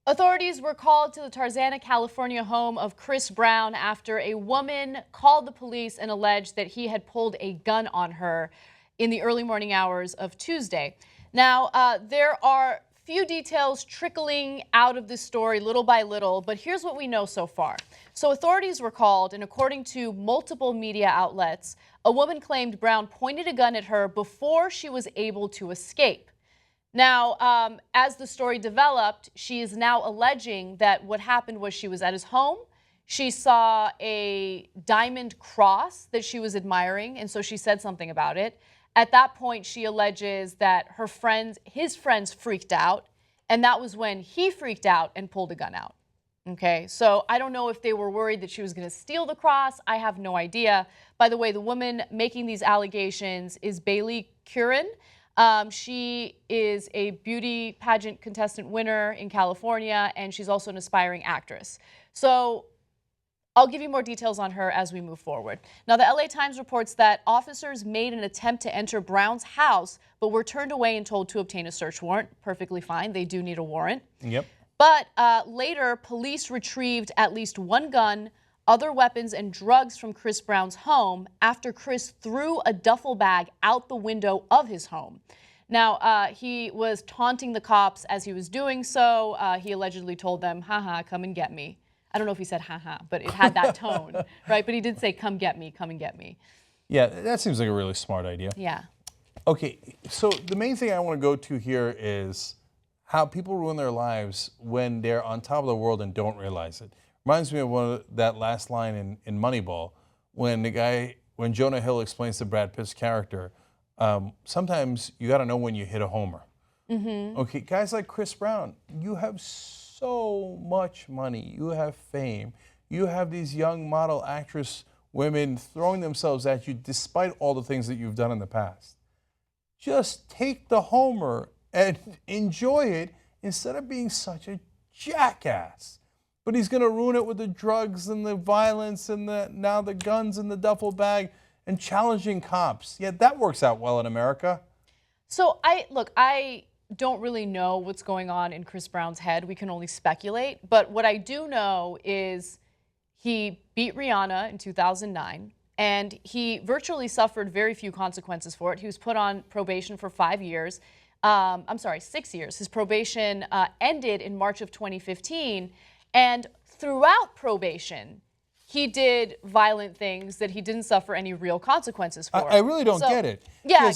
Authorities were called to the Tarzana, California home of Chris Brown after a woman called the police and alleged that he had pulled a gun on her in the early morning hours of Tuesday. Now, there are few details trickling out of this story little by little, but here's what we know so far. So authorities were called, and according to multiple media outlets, a woman claimed Brown pointed a gun at her before she was able to escape. Now, as the story developed, she is now alleging that what happened was she was at his home. She saw a diamond cross that she was admiring, and so she said something about it. At that point, she alleges that his friends freaked out, and that was when he freaked out and pulled a gun out. Okay, so I don't know if they were worried that she was going to steal the cross. I have no idea. By the way, the woman making these allegations is Bailey Curran. She is a beauty pageant contestant winner in California, and she's also an aspiring actress. So I'll give you more details on her as we move forward. Now, the LA Times reports that officers made an attempt to enter Brown's house, but were turned away and told to obtain a search warrant. Perfectly fine. They do need a warrant. Yep. But later, police retrieved at least one gun, other weapons, and drugs from Chris Brown's home after Chris threw a duffel bag out the window of his home. Now, he was taunting the cops as he was doing so. He allegedly told them, haha, come and get me. I don't know if he said haha, but it had that tone, right? But he did say, come get me, come and get me. Yeah, that seems like a really smart idea. Yeah. Okay, so the main thing I want to go to here is how people ruin their lives when they're on top of the world and don't realize it. Reminds me of that last line in Moneyball when Jonah Hill explains to Brad Pitt's character, sometimes you got to know when you hit a homer. Mm-hmm. Okay, guys like Chris Brown, you have so much money, you have fame, you have these young model actress women throwing themselves at you despite all the things that you've done in the past. Just take the homer and enjoy it instead of being such a jackass. But he's going to ruin it with the drugs and the violence and now the guns in the duffel bag and challenging cops. Yeah, that works out well in America. So I don't really know what's going on in Chris Brown's head. We can only speculate. But what I do know is he beat Rihanna in 2009, and he virtually suffered very few consequences for it. He was put on probation for 5 years. 6 years. His probation ended in March of 2015. And throughout probation, he did violent things that he didn't suffer any real consequences for. I really don't get it. Yeah.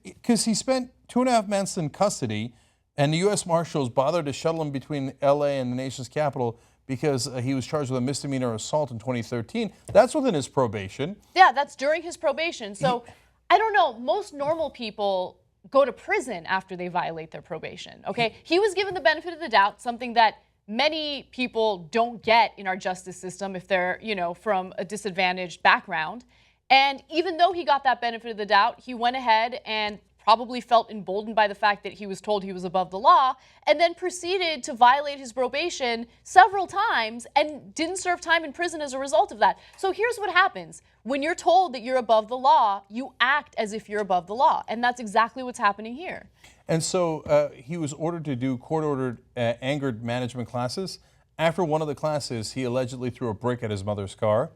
Because he spent 2.5 months in custody, and the U.S. Marshals bothered to shuttle him between L.A. and the nation's capital because he was charged with a misdemeanor assault in 2013. That's within his probation. Yeah, that's during his probation. So I don't know. Most normal people go to prison after they violate their probation. Okay, he was given the benefit of the doubt, something that many people don't get in our justice system if they're, from a disadvantaged background. And even though he got that benefit of the doubt, he went ahead and probably felt emboldened by the fact that he was told he was above the law, and then proceeded to violate his probation several times and didn't serve time in prison as a result of that. So here's what happens. When you're told that you're above the law, you act as if you're above the law. And that's exactly what's happening here. And so he was ordered to do court-ordered anger management classes. After one of the classes, he allegedly threw a brick at his mother's car.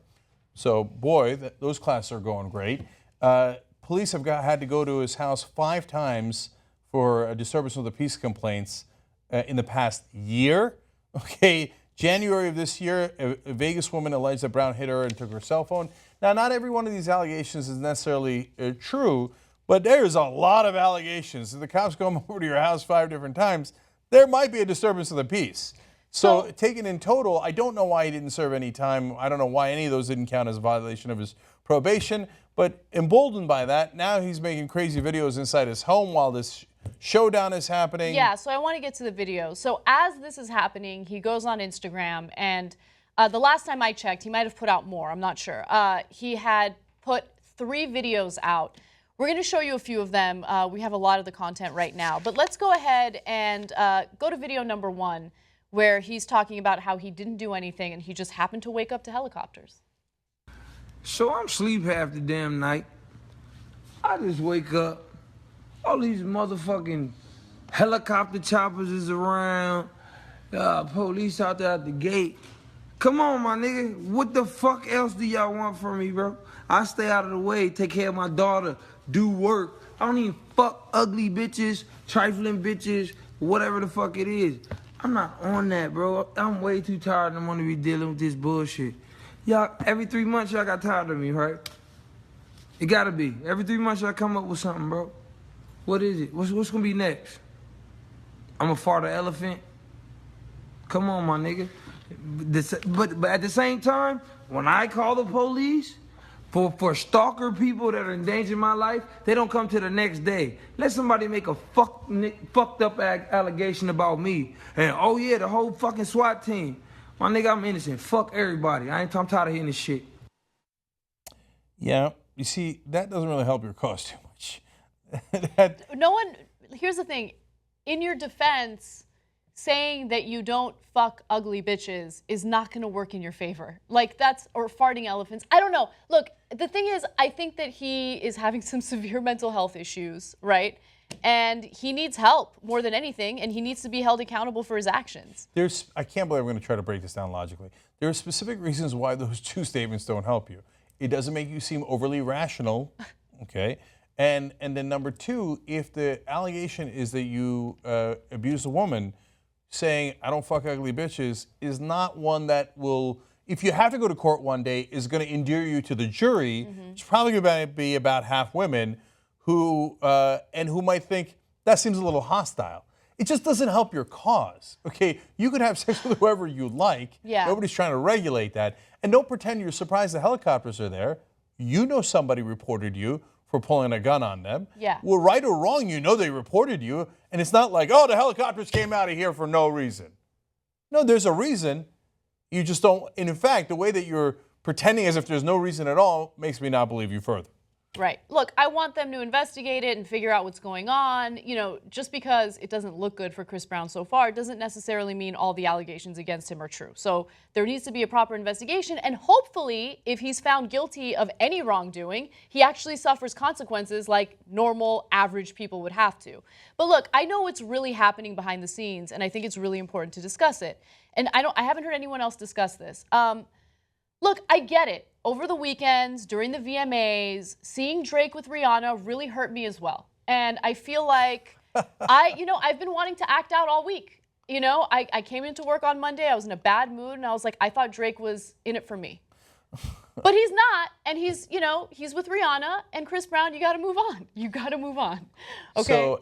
So, boy, those classes are going great. Police have had to go to his house 5 times for a disturbance of the peace complaints in the past year. Okay, January of this year, a Vegas woman alleged that Brown hit her and took her cell phone. Now, not every one of these allegations is necessarily true, but there's a lot of allegations. If the cops come over to your house 5 different times, there might be a disturbance of the peace. So taken in total, I don't know why he didn't serve any time. I don't know why any of those didn't count as a violation of his probation. But emboldened by that, now he's making crazy videos inside his home while this showdown is happening. Yeah, so I want to get to the video. So as this is happening, he goes on Instagram, and the last time I checked, he might have put out more. I'm not sure. He had put 3 videos out. We're going to show you a few of them. We have a lot of the content right now. But let's go ahead and go to video number 1, where he's talking about how he didn't do anything and he just happened to wake up to helicopters. So I'm asleep half the damn night. I just wake up. All these motherfucking helicopter choppers is around. Police out there at the gate. Come on, my nigga. What the fuck else do y'all want from me, bro? I stay out of the way, take care of my daughter, do work. I don't even fuck ugly bitches, trifling bitches, whatever the fuck it is. I'm not on that, bro. I'm way too tired and I want to be dealing with this bullshit. Y'all, every 3 months y'all got tired of me, right? It gotta be. Every 3 months y'all come up with something, bro. What is it? What's gonna be next? I'm a fart an elephant? Come on, my nigga. But at the same time, when I call the police for stalker people that are endangering my life, they don't come to the next day. Let somebody make a fucked up allegation about me, and oh yeah, the whole fucking SWAT team. My nigga, I'm innocent. Fuck everybody. I'm tired of hearing this shit. Yeah, you see, that doesn't really help your cause too much. No one. Here's the thing. In your defense, saying that you don't fuck ugly bitches is not going to work in your favor. Like or farting elephants. I don't know. Look, the thing is, I think that he is having some severe mental health issues, right? And he needs help more than anything, and he needs to be held accountable for his actions. I can't believe I'm going to try to break this down logically. There are specific reasons why those two statements don't help you. It doesn't make you seem overly rational, okay? And then number two, if the allegation is that you abused a woman, saying, I don't fuck ugly bitches, is not one that will, if you have to go to court one day, is going to endear you to the jury. It's probably going to be about half women who might think, that seems a little hostile. It just doesn't help your cause, okay? You can have sex with whoever you like. Yeah. Nobody's trying to regulate that. And don't pretend you're surprised the helicopters are there. You know somebody reported you for pulling a gun on them. Yeah. Well, right or wrong, you know they reported you, and it's not like, oh, the helicopters came out of here for no reason. No, there's a reason. You just don't, and in fact, the way that you're pretending as if there's no reason at all makes me not believe you further. Right. Look, I want them to investigate it and figure out what's going on. You know, just because it doesn't look good for Chris Brown so far doesn't necessarily mean all the allegations against him are true. So there needs to be a proper investigation, and hopefully, if he's found guilty of any wrongdoing, he actually suffers consequences like normal, average people would have to. But look, I know what's really happening behind the scenes, and I think it's really important to discuss it. And I haven't heard anyone else discuss this. Look, I get it. Over the weekends, during the VMAs, seeing Drake with Rihanna really hurt me as well. And I feel like I've been wanting to act out all week. You know, I came into work on Monday, I was in a bad mood, and I was like, I thought Drake was in it for me. But he's not, and he's with Rihanna, and Chris Brown, you gotta move on. You gotta move on. Okay? So,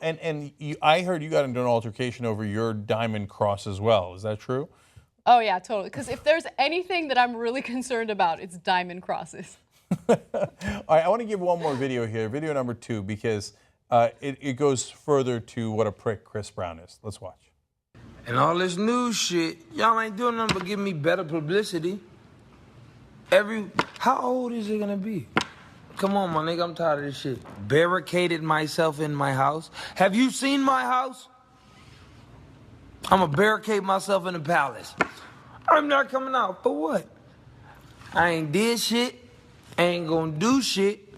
I heard you got into an altercation over your diamond cross as well. Is that true? Oh, yeah, totally. Because if there's anything that I'm really concerned about, it's diamond crosses. All right, I want to give one more video here, video number 2, because it goes further to what a prick Chris Brown is. Let's watch. And all this news shit, y'all ain't doing nothing but giving me better publicity. How old is it gonna be? Come on, my nigga, I'm tired of this shit. Barricaded myself in my house. Have you seen my house? I'ma barricade myself in the palace. I'm not coming out. For what? I ain't did shit. I ain't gonna do shit.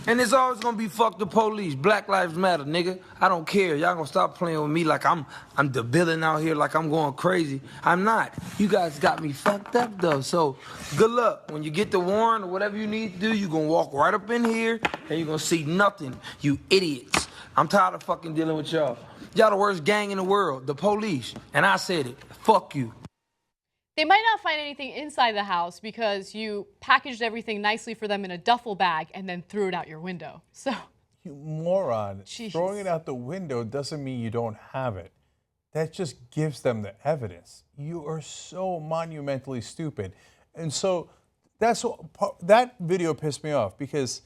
And it's always gonna be fuck the police. Black Lives Matter, nigga. I don't care. Y'all gonna stop playing with me like I'm the villain out here, like I'm going crazy. I'm not. You guys got me fucked up though. So good luck. When you get the warrant or whatever you need to do, you gonna walk right up in here and you're gonna see nothing. You idiots. I'm tired of fucking dealing with y'all. Y'all the worst gang in the world, the police. And I said it. Fuck you. They might not find anything inside the house because you packaged everything nicely for them in a duffel bag and then threw it out your window. So, you moron. Jeez. Throwing it out the window doesn't mean you don't have it. That just gives them the evidence. You are so monumentally stupid. And so that video pissed me off because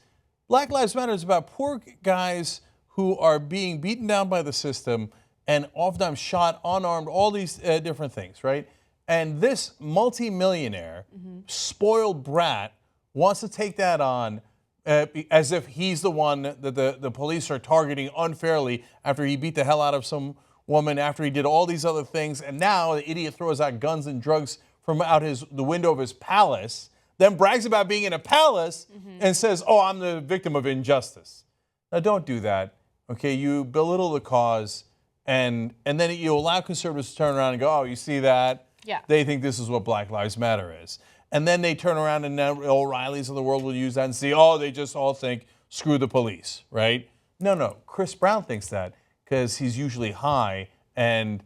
Black Lives Matter is about poor guys who are being beaten down by the system and oftentimes shot, unarmed, all these different things, right? And this multimillionaire, spoiled brat, wants to take that on as if he's the one that the police are targeting unfairly after he beat the hell out of some woman, after he did all these other things. And now the idiot throws out guns and drugs from out the window of his palace, then brags about being in a palace and says, oh, I'm the victim of injustice. Now, don't do that, okay? You belittle the cause. And then you allow conservatives to turn around and go, oh, you see that? Yeah. They think this is what Black Lives Matter is. And then they turn around and now O'Reillys of the world will use that and see, oh, they just all think, screw the police, right? No. Chris Brown thinks that because he's usually high and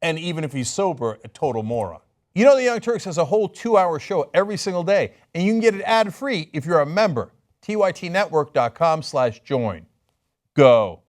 even if he's sober, a total moron. You know, the Young Turks has a whole 2-hour show every single day, and you can get it ad-free if you're a member. tytnetwork.com/join. Go.